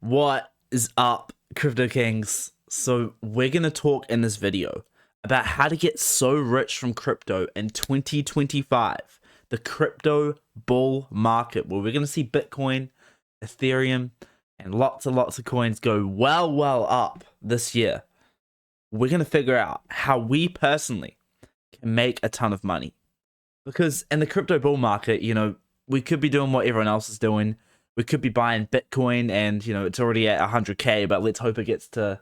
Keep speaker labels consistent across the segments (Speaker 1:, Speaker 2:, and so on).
Speaker 1: What is up, Crypto Kings? So we're going to talk in this video about how to get so rich from crypto in 2025, the crypto bull market, where we're going to see Bitcoin, Ethereum, and lots of coins go well up this year. We're going to figure out how we personally can make a ton of money. Because in the crypto bull market, we could be doing what everyone else is doing. We could be buying Bitcoin and, it's already at 100K, but let's hope it gets to,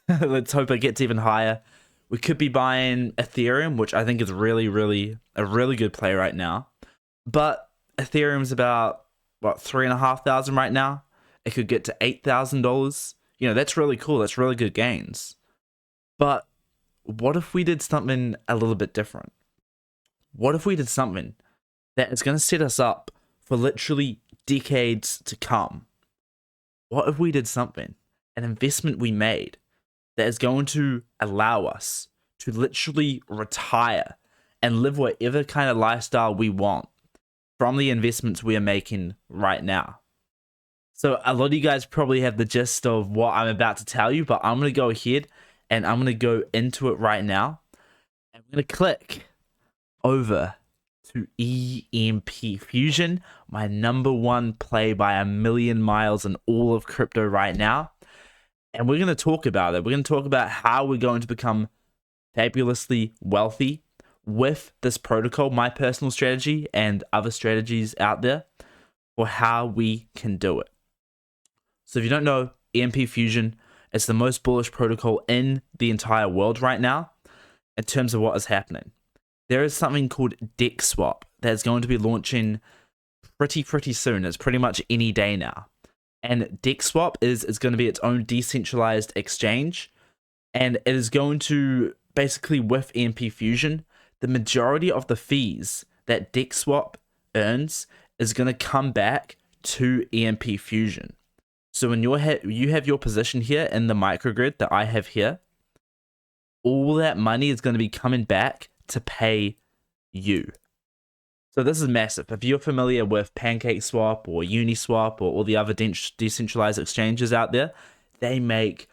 Speaker 1: let's hope it gets even higher. We could be buying Ethereum, which I think is really a really good play right now. But Ethereum's about, what, 3,500 right now? It could get to $8,000. That's really cool. That's really good gains. But what if we did something a little bit different? What if we did something that is going to set us up for literally decades to come? What if we did something, an investment we made, that is going to allow us to literally retire and live whatever kind of lifestyle we want from the investments we are making right now? So a lot of you guys probably have the gist of what I'm about to tell you, but I'm going to go ahead and I'm going to go into it right now. I'm going to click over to EMP Fusion, my #1 play by a million miles in all of crypto right now. And we're going to talk about it. We're going to talk about how we're going to become fabulously wealthy with this protocol, my personal strategy, and other strategies out there for how we can do it. So if you don't know, EMP Fusion is the most bullish protocol in the entire world right now in terms of what is happening. There is something called DEX Swap that is going to be launching pretty soon. It's pretty much any day now. And DEX Swap is going to be its own decentralized exchange. And it is going to, basically with EMP Fusion, the majority of the fees that DEX Swap earns is going to come back to EMP Fusion. So when you have your position here in the microgrid that I have here, all that money is going to be coming back to pay you. So this is massive. If you're familiar with PancakeSwap or Uniswap or all the other decentralized exchanges out there, they make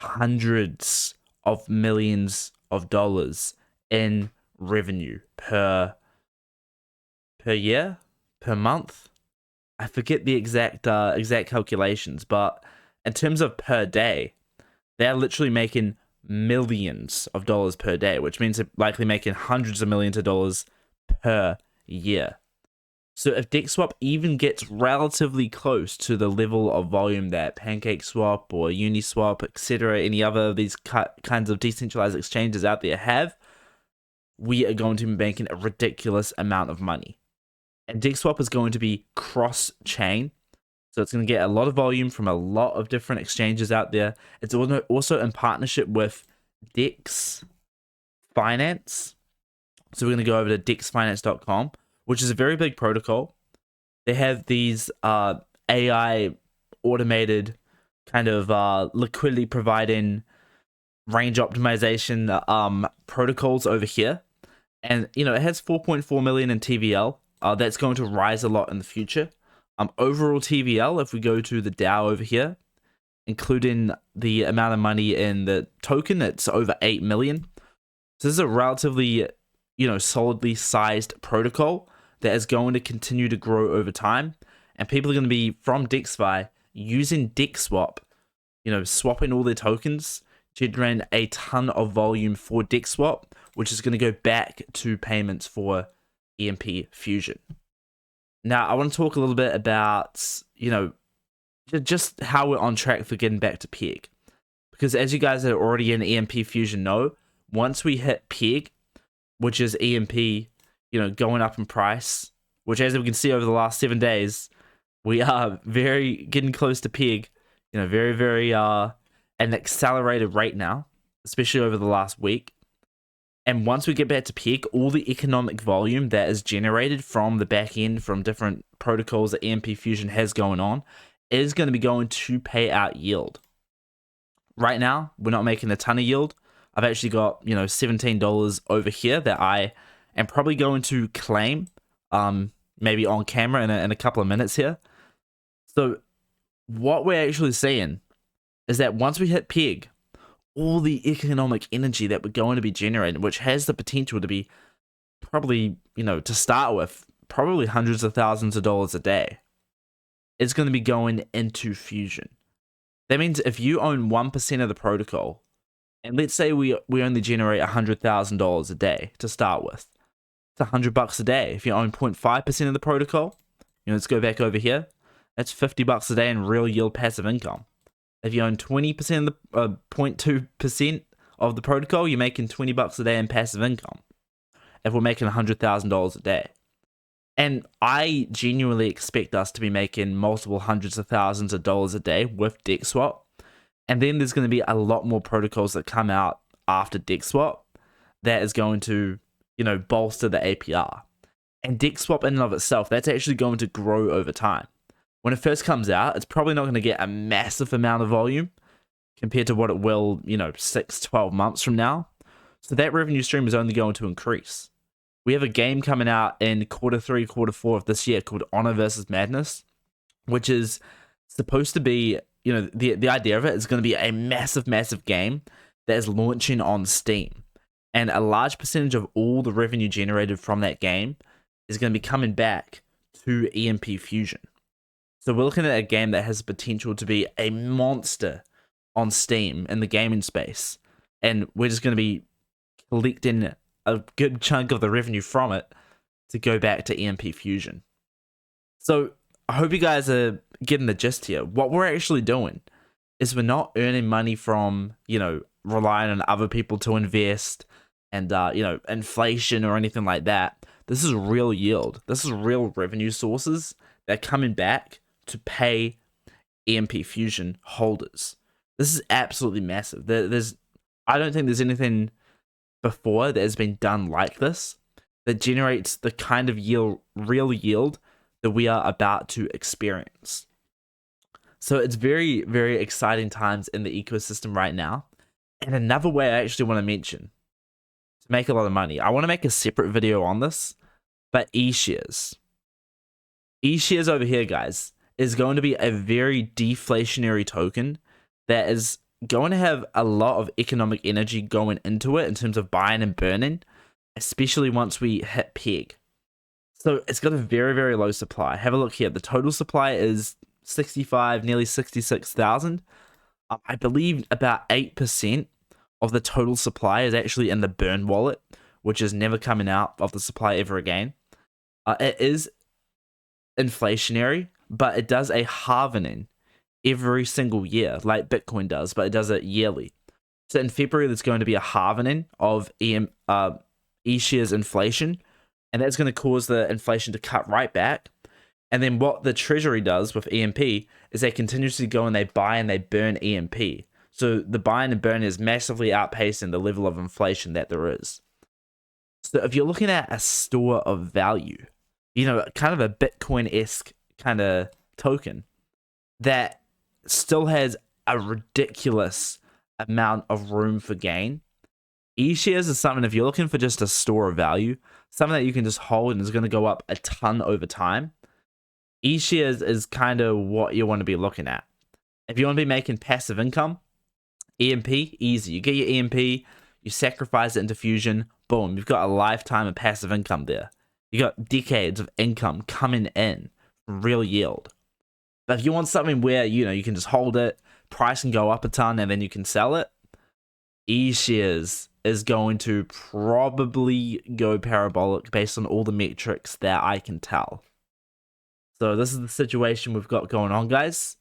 Speaker 1: hundreds of millions of dollars in revenue per year, per month. I forget the exact calculations, but in terms of per day, they're literally making millions of dollars per day, which means they're likely making hundreds of millions of dollars per year. So if DEXSwap even gets relatively close to the level of volume that PancakeSwap or Uniswap, etc., any other of these kinds of decentralized exchanges out there have, we are going to be making a ridiculous amount of money. And DEXSwap is going to be cross-chain, so it's going to get a lot of volume from a lot of different exchanges out there. It's also in partnership with Dex Finance. So we're going to go over to dexfinance.com, which is a very big protocol. They have these AI automated kind of liquidity providing range optimization protocols over here. And, it has 4.4 million in TVL. That's going to rise a lot in the future. Overall TVL, if we go to the DAO over here, including the amount of money in the token, it's over 8 million. So this is a relatively, solidly sized protocol that is going to continue to grow over time. And people are going to be, from DexFi, using DexSwap, swapping all their tokens, generating a ton of volume for DexSwap, which is going to go back to payments for EMP Fusion. Now, I want to talk a little bit about, just how we're on track for getting back to peg. Because as you guys that are already in EMP Fusion know, once we hit peg, which is EMP, going up in price, which as we can see over the last 7 days, we are getting close to peg, very an accelerated rate now, especially over the last week. And once we get back to peg, all the economic volume that is generated from the back end, from different protocols that EMP Fusion has going on, is going to be going to pay out yield. Right now, we're not making a ton of yield. I've actually got, $17 over here that I am probably going to claim, maybe on camera in a couple of minutes here. So what we're actually seeing is that once we hit peg, all the economic energy that we're going to be generating, which has the potential to be probably, to start with, probably hundreds of thousands of dollars a day, is going to be going into Fusion. That means if you own 1% of the protocol, and let's say we only generate $100,000 a day to start with, it's $100 a day. If you own 0.5% of the protocol, let's go back over here, that's $50 a day in real yield passive income. If you own 20% of the 0.2% of the protocol, you're making $20 a day in passive income. If we're making $100,000 a day. And I genuinely expect us to be making multiple hundreds of thousands of dollars a day with DexSwap. And then there's going to be a lot more protocols that come out after DexSwap that is going to, bolster the APR. And DexSwap in and of itself, that's actually going to grow over time. When it first comes out, it's probably not going to get a massive amount of volume compared to what it will, 6-12 months from now. So that revenue stream is only going to increase. We have a game coming out in Q3, Q4 of this year called Honor vs. Madness, which is supposed to be, the idea of it is going to be a massive, massive game that is launching on Steam. And a large percentage of all the revenue generated from that game is going to be coming back to EMP Fusion. So we're looking at a game that has the potential to be a monster on Steam in the gaming space. And we're just going to be collecting a good chunk of the revenue from it to go back to EMP Fusion. So I hope you guys are getting the gist here. What we're actually doing is we're not earning money from, relying on other people to invest and, inflation or anything like that. This is real yield. This is real revenue sources that are coming back to pay EMP Fusion holders. This is absolutely massive. I don't think there's anything before that has been done like this that generates the kind of real yield that we are about to experience. So it's very, very exciting times in the ecosystem right now. And another way I actually want to mention to make a lot of money, I want to make a separate video on this, but eShares. eShares over here, guys, is going to be a very deflationary token that is going to have a lot of economic energy going into it in terms of buying and burning, especially once we hit peg. So it's got a very, very low supply. Have a look here. The total supply is 65, nearly 66,000. I believe about 8% of the total supply is actually in the burn wallet, which is never coming out of the supply ever again. It is inflationary, but it does a halvening every single year, like Bitcoin does, but it does it yearly. So in February, there's going to be a halvening of eShares inflation, and that's going to cause the inflation to cut right back. And then what the treasury does with EMP is they continuously go and they buy and they burn EMP. So the buying and burn is massively outpacing the level of inflation that there is. So if you're looking at a store of value, kind of a Bitcoin-esque kind of token that still has a ridiculous amount of room for gain, eShares is something, if you're looking for just a store of value, something that you can just hold and is going to go up a ton over time, eShares is kind of what you want to be looking at. If you want to be making passive income, EMP, easy. You get your EMP, you sacrifice it into Fusion, boom, you've got a lifetime of passive income there. You got decades of income coming in from real yield. But if you want something where, you can just hold it, price can go up a ton, and then you can sell it, eShares is going to probably go parabolic based on all the metrics that I can tell. So this is the situation we've got going on, guys.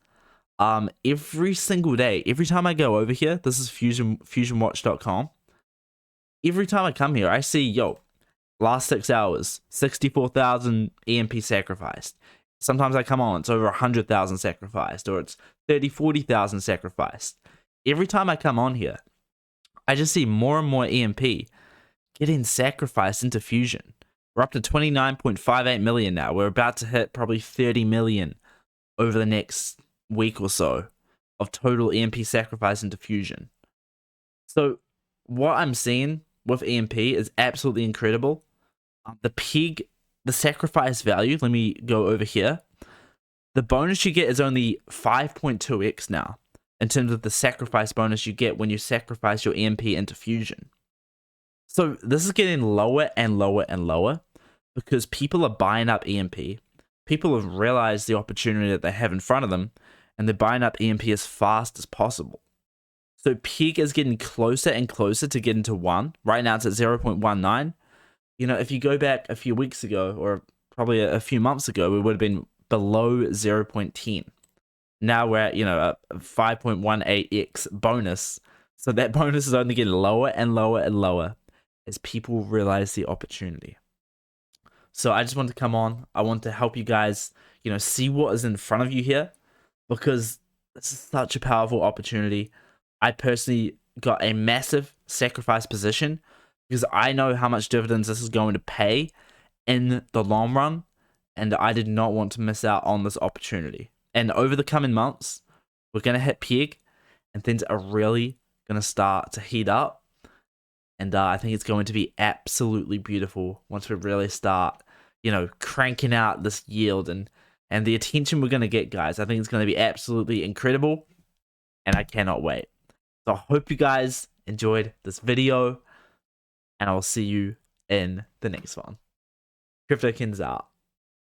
Speaker 1: Every single day, every time I go over here, this is fusionwatch.com. Every time I come here, I see, last 6 hours, 64,000 EMP sacrificed. Sometimes I come on, it's over 100,000 sacrificed, or it's 30, 40,000 sacrificed. Every time I come on here, I just see more and more EMP getting sacrificed into Fusion. We're up to 29.58 million now. We're about to hit probably 30 million over the next week or so of total EMP sacrifice into Fusion. So what I'm seeing with EMP is absolutely incredible. The sacrifice value, let me go over here. the bonus you get is only 5.2x now in terms of the sacrifice bonus you get when you sacrifice your EMP into fusion. So this is getting lower and lower and lower because people are buying up EMP. People have realized the opportunity that they have in front of them, and they're buying up EMP as fast as possible. So Pig is getting closer and closer to getting to 1. Right now it's at 0.19. You know, if you go back a few weeks ago, or probably a few months ago, we would have been below 0.10. Now we're at, you know, a 5.18x bonus. So that bonus is only getting lower and lower and lower as people realize the opportunity. So I just want to come on. I want to help you guys, you know, see what is in front of you here, because this is such a powerful opportunity. I personally got a massive sacrifice position because I know how much dividends this is going to pay in the long run, and I did not want to miss out on this opportunity. And over the coming months, we're going to hit Pig, and things are really going to start to heat up. And I think it's going to be absolutely beautiful once we really start, you know, cranking out this yield and the attention we're going to get, guys. I think it's going to be absolutely incredible, and I cannot wait. So I hope you guys enjoyed this video, and I'll see you in the next one. Kingz out.